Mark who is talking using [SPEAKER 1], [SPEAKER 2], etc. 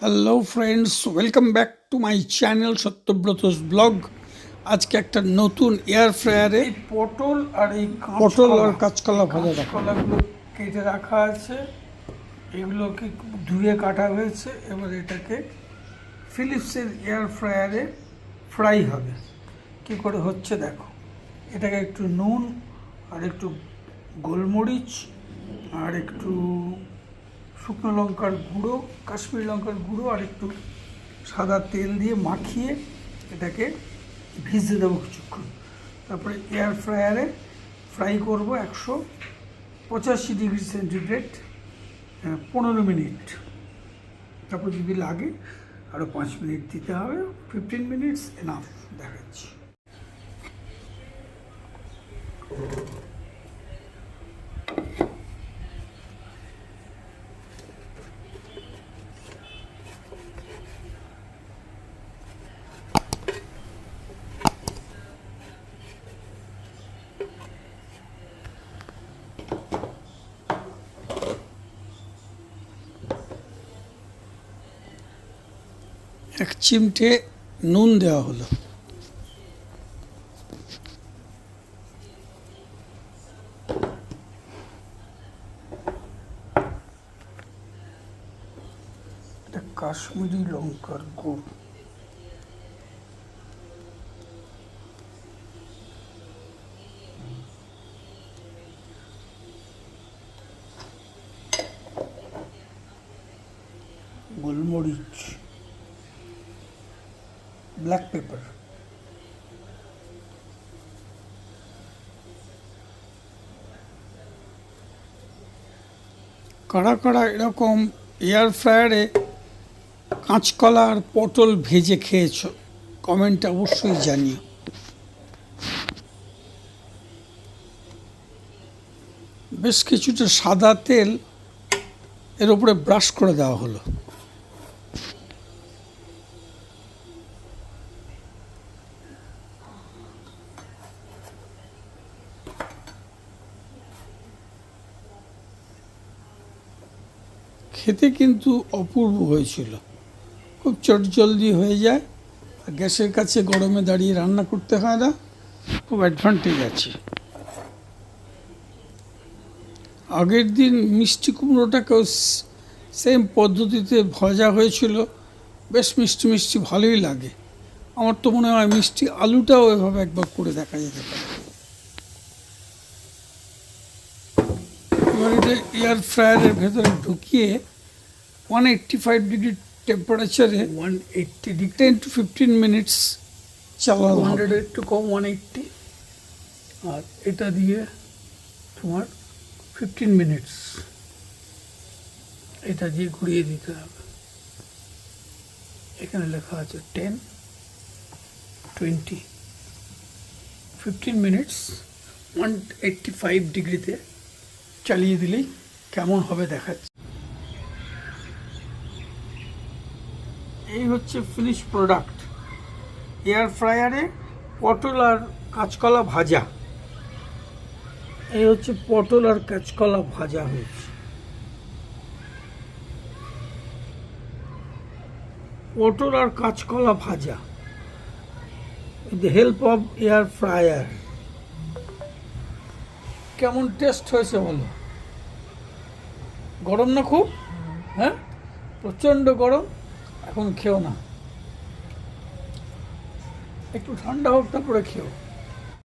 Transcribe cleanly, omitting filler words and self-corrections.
[SPEAKER 1] Hello friends, welcome back to my channel Satyabrata's blog. আজকে একটা নতুন এয়ার ফ্রায়ারে
[SPEAKER 2] পটল আর এই
[SPEAKER 1] পটল আর কাঁচকলা ভাজা দেখা।
[SPEAKER 2] কাঁচকলাগুলো কেটে রাখা আছে, এগুলোকে ধুয়ে কাটা হয়েছে। এবার এটাকে ফিলিপসের এয়ার ফ্রায়ারে ফ্রাই হবে। কী করে হচ্ছে দেখো। এটাকে একটু নুন আর একটু গোলমরিচ আর একটু শুকনো লঙ্কার গুঁড়ো, কাশ্মীরি লঙ্কার গুঁড়ো আর একটু সাদা তেল দিয়ে মাখিয়ে এটাকে ভিজতে দেবো কিছুক্ষণ। তারপরে এয়ার ফ্রায়ারে ফ্রাই করব 185 ডিগ্রি সেন্টিগ্রেড 15 মিনিট। তারপর যদি লাগে আরও 5 মিনিট দিতে হবে। 15 মিনিটস এনাফ দেখাচ্ছি।
[SPEAKER 1] এক চিমটে নুন দেওয়া হলো।
[SPEAKER 2] এটা কাশ্মীরি লঙ্কার গুঁড়ো। গোলমরিচ, ব্ল্যাক পেপার,
[SPEAKER 1] কারা কারা এরকম এয়ার ফ্রায়ারে কাঁচকলা আর পটল ভেজে খেয়েছো, কমেন্টে অবশ্যই জানিও। বেশ কিছুটা সাদা তেল এর উপরে ব্রাশ করে দেওয়া হলো। খেতে কিন্তু অপূর্ব হয়েছিল, খুব চটজলদি হয়ে যায়, আর গ্যাসের কাছে গরমে দাঁড়িয়ে রান্না করতে হয় না, খুব অ্যাডভান্টেজ আছে। আগের দিন মিষ্টি কুমড়োটাকেও সেম পদ্ধতিতে ভাজা হয়েছিল, বেশ মিষ্টি মিষ্টি ভালোই লাগে। আমার তো মনে হয় মিষ্টি আলুটাও এভাবে একবার করে দেখা যেতে পারে। এবার এটা এয়ার ফ্রায়ারের ভেতরে ঢুকিয়ে 185 ডিগ্রি টেম্পারেচারে
[SPEAKER 2] 180 ডিগ্রি
[SPEAKER 1] 10 to 15 মিনিটস চালানো হবে।
[SPEAKER 2] 200 একটু কম, 180। আর এটা দিয়ে তোমার 15 মিনিটস এটা দিয়ে ঘুরিয়ে দিতে হবে। এখানে লেখা আছে 10, 20, 15 মিনিটস 185 ডিগ্রিতে চালিয়ে দিলেই কেমন হবে দেখাচ্ছে। এই হচ্ছে ফিনিশ প্রোডাক্ট, এয়ার ফ্রায়ারে পটল আর কাঁচকলা ভাজা। এই হচ্ছে পটল আর কাঁচকলা ভাজা হয়েছে। পটল আর কাঁচকলা ভাজা with the help of air fryer. কেমন টেস্ট হয়েছে বলো? গরম না খুব? হ্যাঁ, প্রচণ্ড গরম। এখন খেও না, একটু ঠান্ডা হোক তারপরে খেও।